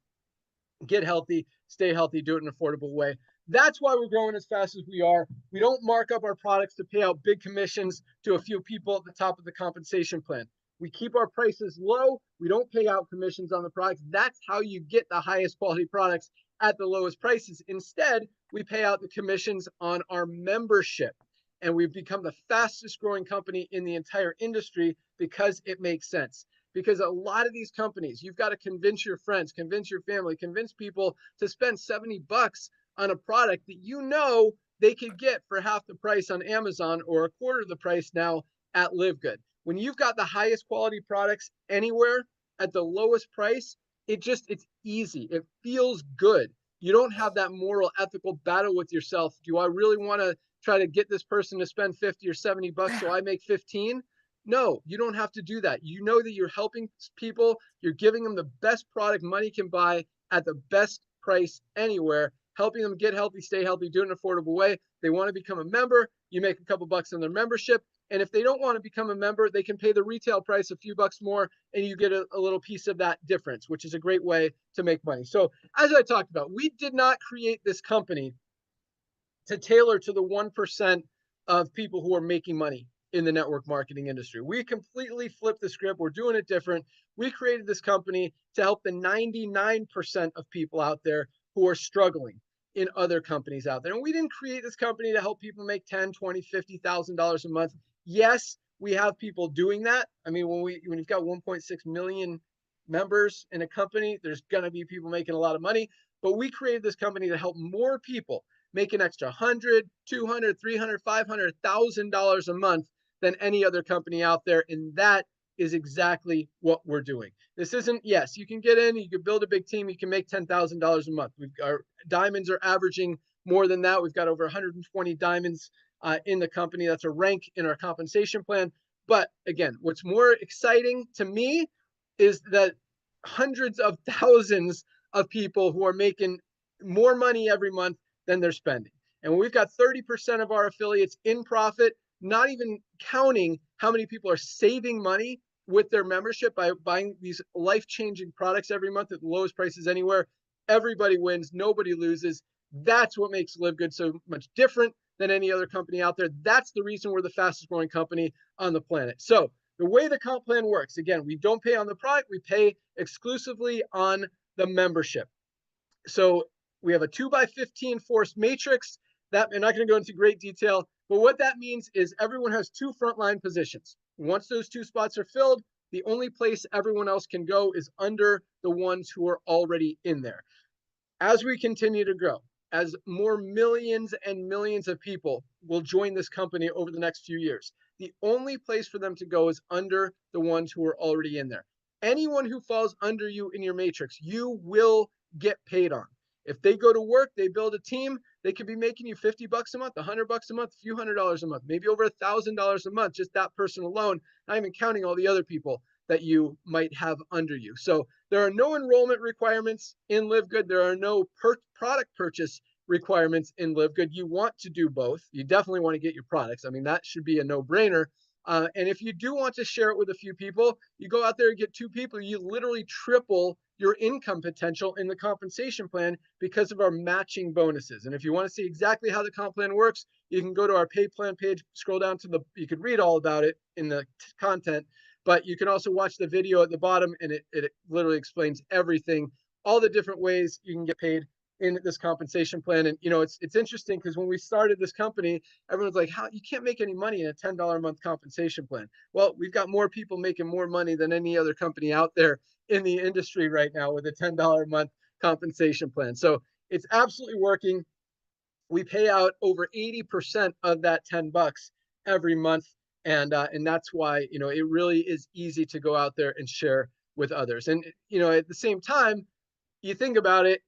Get healthy, stay healthy, do it in an affordable way. That's why we're growing as fast as we are. We don't mark up our products to pay out big commissions to a few people at the top of the compensation plan. We keep our prices low. We don't pay out commissions on the products. That's how you get the highest quality products at the lowest prices. Instead, we pay out the commissions on our membership. And we've become the fastest growing company in the entire industry because it makes sense. Because a lot of these companies, you've got to convince your friends, convince your family, convince people to spend $70 on a product that you know they could get for half the price on Amazon or a quarter of the price now at LiveGood. When you've got the highest quality products anywhere at the lowest price, it's easy. It feels good. You don't have that moral, ethical battle with yourself. Do I really want to try to get this person to spend $50 or $70 so I make 15? No, you don't have to do that. You know that you're helping people. You're giving them the best product money can buy at the best price anywhere, helping them get healthy, stay healthy, do it in an affordable way. They want to become a member. You make a couple bucks on their membership, And if they don't want to become a member, they can pay the retail price a few bucks more, and you get a little piece of that difference, which is a great way to make money. So as I talked about, we did not create this company to tailor to the 1% of people who are making money in the network marketing industry. We completely flipped the script. We're doing it different. We created this company to help the 99% of people out there who are struggling in other companies out there. And we didn't create this company to help people make $10, $20, $50,000 a month. Yes, we have people doing that. I mean, when you've got 1.6 million members in a company, there's going to be people making a lot of money. But we created this company to help more people make an extra $100, $200, $300, $500, $1,000 a month than any other company out there. And that is exactly what we're doing. This isn't, yes, you can get in, you can build a big team, you can make $10,000 a month. Our diamonds are averaging more than that. We've got over 120 diamonds in the company. That's a rank in our compensation plan. But again, what's more exciting to me is that hundreds of thousands of people who are making more money every month than they're spending. And we've got 30% of our affiliates in profit, not even counting how many people are saving money with their membership by buying these life-changing products every month at the lowest prices anywhere. Everybody wins, nobody loses. That's what makes LiveGood so much different than any other company out there. That's the reason we're the fastest growing company on the planet. So the way the comp plan works, again, we don't pay on the product, we pay exclusively on the membership. So we have a 2x15 force matrix that I'm not going to go into great detail, but what that means is everyone has 2 frontline positions. Once those 2 spots are filled, the only place everyone else can go is under the ones who are already in there. As we continue to grow, as more millions and millions of people will join this company over the next few years, the only place for them to go is under the ones who are already in there. Anyone who falls under you in your matrix, you will get paid on. If they go to work, they build a team, they could be making you 50 bucks a month, 100 bucks a month, a few $100s a month, maybe over $1,000 a month, just that person alone, not even counting all the other people that you might have under you. So there are no enrollment requirements in LiveGood. There are no product purchase requirements in LiveGood. You want to do both. You definitely want to get your products. I mean, that should be a no-brainer. And if you do want to share it with a few people, you go out there and get 2 people, you literally triple your income potential in the compensation plan because of our matching bonuses. And if you want to see exactly how the comp plan works, you can go to our pay plan page, scroll down to you could read all about it in the content, but you can also watch the video at the bottom, and it literally explains everything, all the different ways you can get paid in this compensation plan. And, you know, it's interesting because when we started this company, everyone's like, how you can't make any money in a $10 a month compensation plan. Well, we've got more people making more money than any other company out there in the industry right now with a $10 a month compensation plan. So it's absolutely working. We pay out over 80% of that 10 bucks every month. And that's why, you know, it really is easy to go out there and share with others. And, you know, at the same time, you think about it,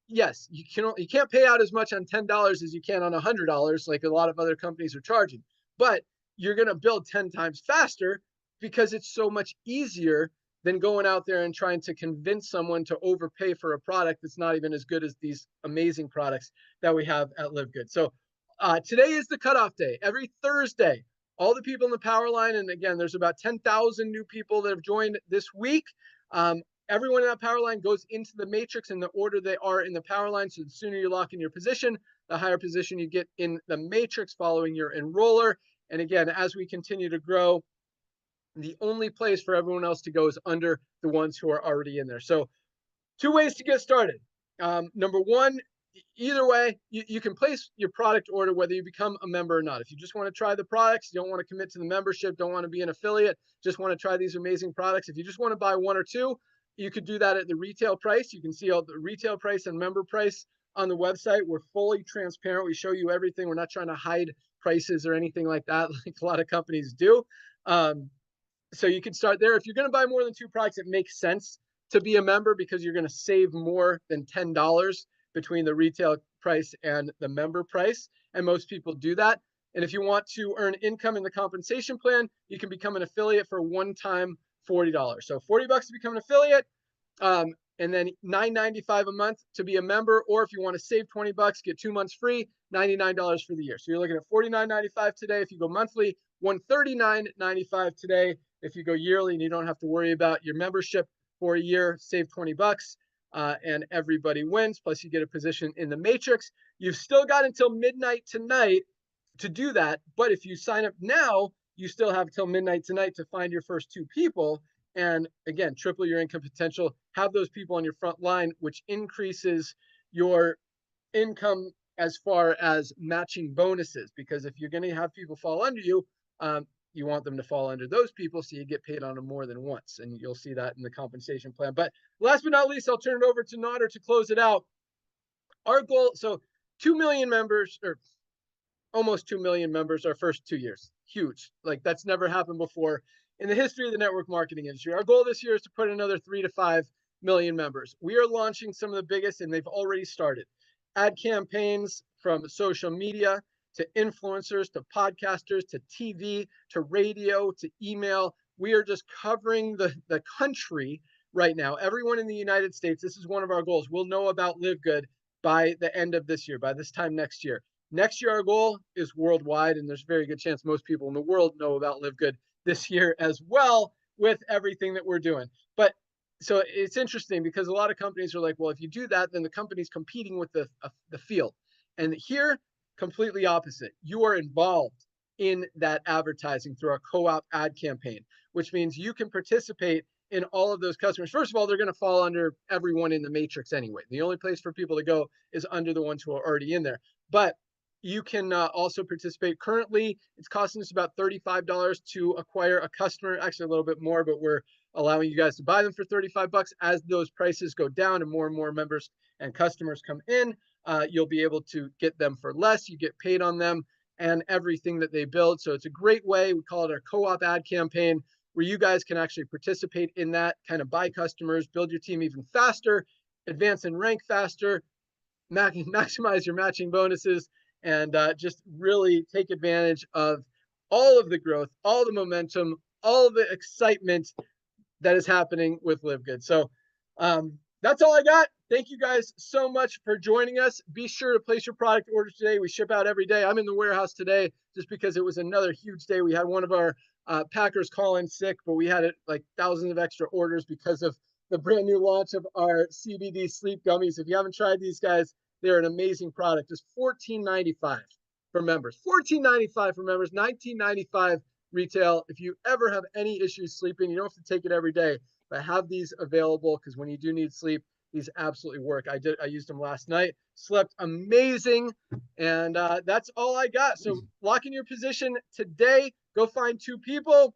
yes, you can't pay out as much on $10 as you can on $100, like a lot of other companies are charging, but you're going to build 10 times faster because it's so much easier than going out there and trying to convince someone to overpay for a product that's not even as good as these amazing products that we have at LiveGood. So today is the cutoff day. Every Thursday, all the people in the power line, and again, there's about 10,000 new people that have joined this week. Everyone in that power line goes into the matrix in the order they are in the power line. So the sooner you lock in your position, the higher position you get in the matrix following your enroller. And again, as we continue to grow, the only place for everyone else to go is under the ones who are already in there. So 2 ways to get started. Number 1, either way, you can place your product order whether you become a member or not. If you just want to try the products, you don't want to commit to the membership, don't want to be an affiliate, just want to try these amazing products. If you just want to buy 1 or 2, you could do that at the retail price. You can see all the retail price and member price on the website. We're fully transparent. We show you everything. We're not trying to hide prices or anything like that, like a lot of companies do. So you can start there. If you're going to buy more than 2 products, it makes sense to be a member because you're going to save more than $10 between the retail price and the member price. And most people do that. And if you want to earn income in the compensation plan, you can become an affiliate for one-time $40. So $40 to become an affiliate, and then $9.95 a month to be a member. Or if you want to save $20, get 2 months free, $99 for the year. So you're looking at $49.95 today. If you go monthly, $139.95 today. If you go yearly and you don't have to worry about your membership for a year, save $20, and everybody wins. Plus, you get a position in the matrix. You've still got until midnight tonight to do that. But if you sign up now, you still have till midnight tonight to find your first 2 people. And again, triple your income potential. Have those people on your front line, which increases your income as far as matching bonuses. Because if you're going to have people fall under you, you want them to fall under those people so you get paid on them more than once. And you'll see that in the compensation plan. But last but not least, I'll turn it over to Nader to close it out. Our goal, so 2 million members, or almost 2 million members our first 2 years. Huge. Like, that's never happened before in the history of the network marketing industry. Our goal this year is to put another 3 to 5 million members. We are launching some of the biggest, and they've already started, ad campaigns from social media to influencers, to podcasters, to TV, to radio, to email. We are just covering the country right now. Everyone in the United States, this is one of our goals. We'll know about LiveGood by the end of this year, by this time next year. Next year, our goal is worldwide, and there's a very good chance most people in the world know about LiveGood this year as well, with everything that we're doing. But so it's interesting because a lot of companies are like, well, if you do that, then the company's competing with the field. And here, completely opposite. You are involved in that advertising through our co-op ad campaign, which means you can participate in all of those customers. First of all, they're going to fall under everyone in the matrix anyway. The only place for people to go is under the ones who are already in there. But you can also participate. Currently, it's costing us about $35 to acquire a customer, actually a little bit more, but we're allowing you guys to buy them for $35. As those prices go down and more members and customers come in, you'll be able to get them for less. You get paid on them and everything that they build. So it's a great way. We call it our co-op ad campaign, where you guys can actually participate in that, kind of buy customers, build your team even faster, advance and rank faster, maximize your matching bonuses, and just really take advantage of all of the growth, all the momentum, all of the excitement that is happening with LiveGood. So that's all I got. Thank you guys so much for joining us. Be sure to place your product orders today. We ship out every day. I'm in the warehouse today just because it was another huge day. We had one of our packers call in sick, but we had like thousands of extra orders because of the brand new launch of our CBD sleep gummies. If you haven't tried these guys, they're an amazing product. It's $14.95 for members. $14.95 for members, $19.95 retail. If you ever have any issues sleeping, you don't have to take it every day, but have these available, because when you do need sleep, these absolutely work. I used them last night, slept amazing, and that's all I got. So lock in your position today. Go find 2 people.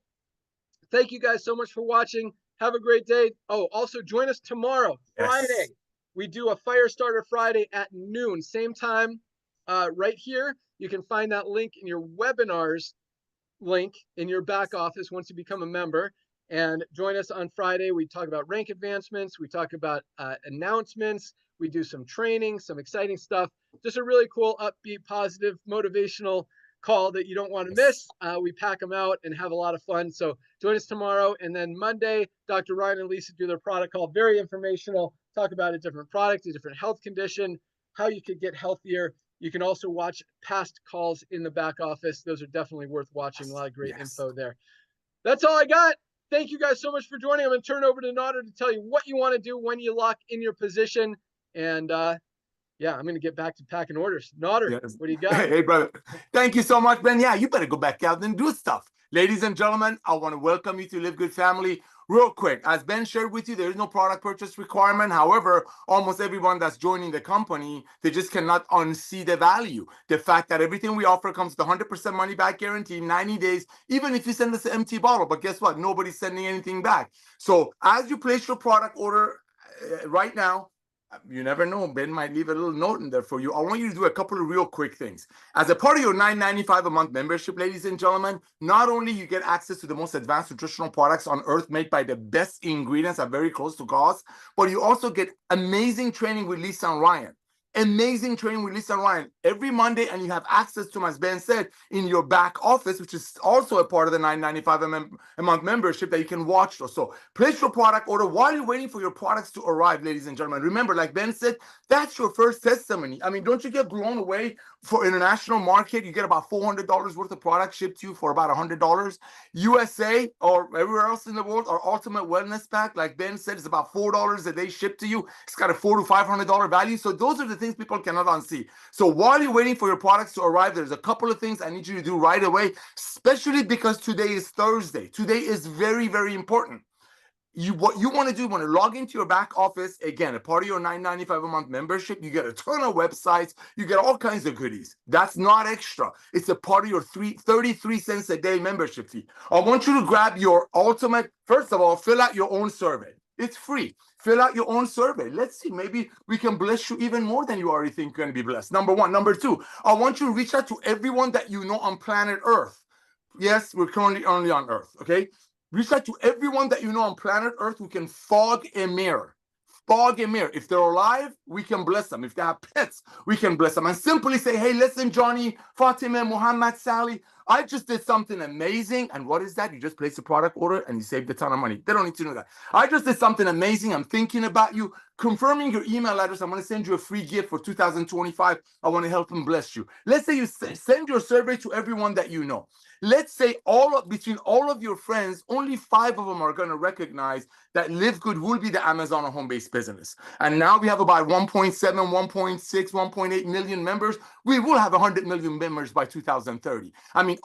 Thank you guys so much for watching. Have a great day. Oh, also join us tomorrow, Friday. Yes. We do a Fire Starter Friday at noon, same time, right here. You can find that link in your webinars link in your back office once you become a member. And join us on Friday. We talk about rank advancements. We talk about announcements. We do some training, some exciting stuff. Just a really cool, upbeat, positive, motivational call that you don't want to miss. We pack them out and have a lot of fun. So join us tomorrow. And then Monday, Dr. Ryan and Lisa do their product call. Very informational. Talk about a different product, a different health condition, how you could get healthier. You can also watch past calls in the back office. Those are definitely worth watching. A lot of great info there. That's all I got. Thank you guys so much for joining. I'm going to turn it over to Nader to tell you what you want to do when you lock in your position. And yeah, I'm going to get back to packing orders. Nader, what do you got? Hey, brother. Thank you so much, Ben. Yeah, you better go back out and do stuff. Ladies and gentlemen, I want to welcome you to LiveGood family. Real quick, as Ben shared with you, there is no product purchase requirement. However, almost everyone that's joining the company, they just cannot unsee the value. The fact that everything we offer comes with 100% money back guarantee, 90 days, even if you send us an empty bottle. But guess what? Nobody's sending anything back. So as you place your product order right now, you never know, Ben might leave a little note in there for you. I want you to do a couple of real quick things. As a part of your $9.95 a month membership, ladies and gentlemen, not only you get access to the most advanced nutritional products on earth made by the best ingredients at very close to cost, but you also get amazing training with Lisa and Ryan. amazing training with Lisa and Ryan every Monday, and you have access to, as Ben said, in your back office, which is also a part of the $9.95 a month membership that you can watch. So place your product order while you're waiting for your products to arrive, ladies and gentlemen. Remember, like Ben said, that's your first testimony. I mean, don't you get blown away? For international market, you get about $400 worth of product shipped to you for about $100. USA or everywhere else in the world, our ultimate wellness pack, like Ben said, is about $4 a day shipped to you. It's got a $400 to $500 value. So those are the things people cannot unsee. So while you're waiting for your products to arrive, there's a couple of things I need you to do right away, especially because today is Thursday. Today is very, very important. What you want to do when you log into your back office, again, a part of your $9.95 a month membership, you get a ton of websites, you get all kinds of goodies. That's not extra. It's a part of your 33 cents a day membership fee. I want you to grab your ultimate, first of all, fill out your own survey. It's free. Fill out your own survey. Let's see, maybe we can bless you even more than you already think you're going to be blessed. Number one. Number two, I want you to reach out to everyone that you know on planet Earth. Yes, we're currently only on Earth, okay? Reach out to everyone that you know on planet Earth who can fog a mirror. Fog a mirror. If they're alive, we can bless them. If they have pets, we can bless them. And simply say, hey, listen, Johnny, Fatima, Muhammad, Sally, I just did something amazing. And what is that? You just place a product order and you saved a ton of money. They don't need to know that. I just did something amazing. I'm thinking about you. Confirming your email address. I'm going to send you a free gift for 2025. I want to help and bless you. Let's say you send your survey to everyone that you know. Let's say between all of your friends, only 5 of them are going to recognize that LiveGood will be the Amazon of home-based business. And now we have about 1.7, 1.6, 1.8 million members. We will have 100 million members by 2030. I mean,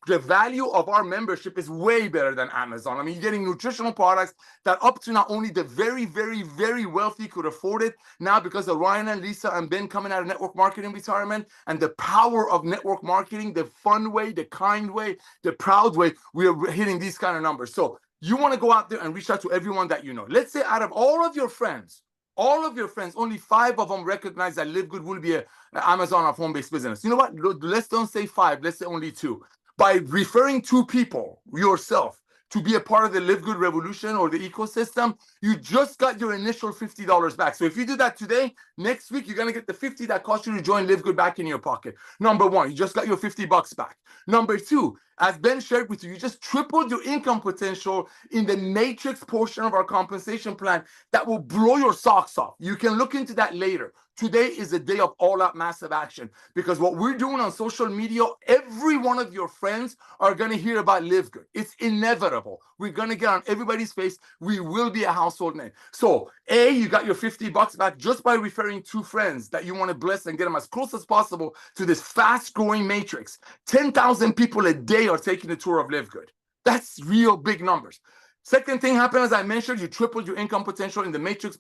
the value of our membership is way better than Amazon. I mean, you're getting nutritional products that up to not only the very, very, very wealthy could afford it. Now, because of Ryan and Lisa and Ben coming out of network marketing retirement and the power of network marketing, the fun way, the kind way, the proud way, we are hitting these kind of numbers. So you want to go out there and reach out to everyone that you know. Let's say out of all of your friends, only 5 of them recognize that LiveGood will be an Amazon of home-based business. You know what? Let's don't say 5. Let's say only 2. By referring 2 people, yourself, to be a part of the LiveGood revolution or the ecosystem, you just got your initial $50 back. So if you do that today, next week, you're going to get the $50 that cost you to join LiveGood back in your pocket. Number 1, you just got your $50 back. Number 2, as Ben shared with you, you just tripled your income potential in the matrix portion of our compensation plan that will blow your socks off. You can look into that later. Today is a day of all-out massive action because what we're doing on social media, every one of your friends are going to hear about LiveGood. It's inevitable. We're going to get on everybody's face. We will be a household name. So, you got your $50 back just by referring 2 friends that you want to bless and get them as close as possible to this fast-growing matrix. 10,000 people a day are taking a tour of LiveGood. That's real big numbers. Second thing happened, as I mentioned, you tripled your income potential in the matrix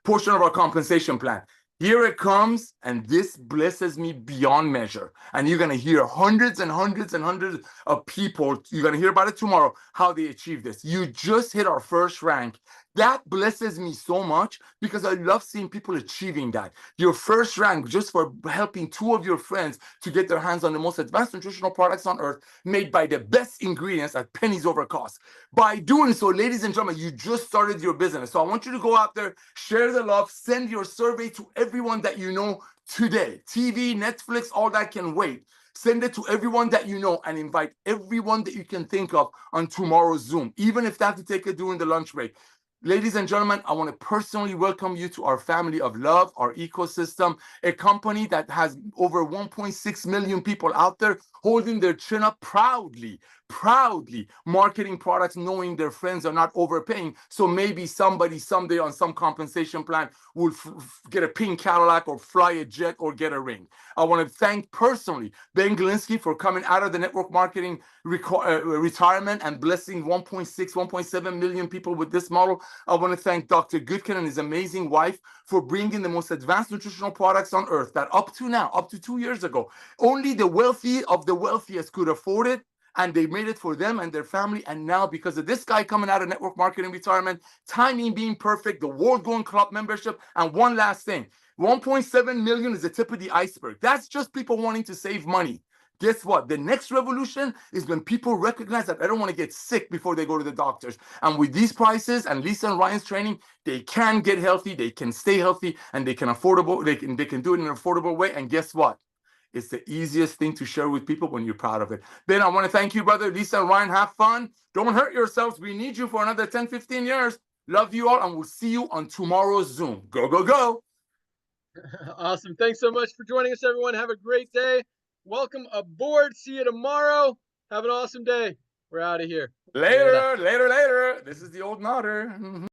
portion of our compensation plan. Here it comes, and this blesses me beyond measure. And you're going to hear hundreds and hundreds and hundreds of people, you're going to hear about it tomorrow, how they achieve this. You just hit our first rank. That blesses me so much because I love seeing people achieving that. Your first rank just for helping 2 of your friends to get their hands on the most advanced nutritional products on earth made by the best ingredients at pennies over cost. By doing so, ladies and gentlemen, you just started your business. So I want you to go out there, share the love, send your survey to everyone that you know today. TV, Netflix, all that can wait. Send it to everyone that you know and invite everyone that you can think of on tomorrow's Zoom, even if they have to take it during the lunch break. Ladies and gentlemen, I want to personally welcome you to our family of love, our ecosystem, a company that has over 1.6 million people out there holding their chin up proudly marketing products, knowing their friends are not overpaying. So maybe somebody someday on some compensation plan will get a pink Cadillac or fly a jet or get a ring. I want to thank personally Ben Galinsky for coming out of the network marketing retirement and blessing 1.6, 1.7 million people with this model. I want to thank Dr. Goodkin and his amazing wife for bringing the most advanced nutritional products on earth that up to 2 years ago, only the wealthy of the wealthiest could afford it. And they made it for them and their family. And now, because of this guy coming out of network marketing retirement, timing being perfect, the World Going Club membership, and one last thing, 1.7 million is the tip of the iceberg. That's just people wanting to save money. Guess what? The next revolution is when people recognize that I don't want to get sick before they go to the doctors. And with these prices and Lisa and Ryan's training, they can get healthy, they can stay healthy, and they can do it in an affordable way. And guess what? It's the easiest thing to share with people when you're proud of it. Ben, I want to thank you, brother. Lisa and Ryan, have fun. Don't hurt yourselves. We need you for another 10, 15 years. Love you all, and we'll see you on tomorrow's Zoom. Go, go, go. Awesome. Thanks so much for joining us, everyone. Have a great day. Welcome aboard. See you tomorrow. Have an awesome day. We're out of here. Later. This is the old Nodder.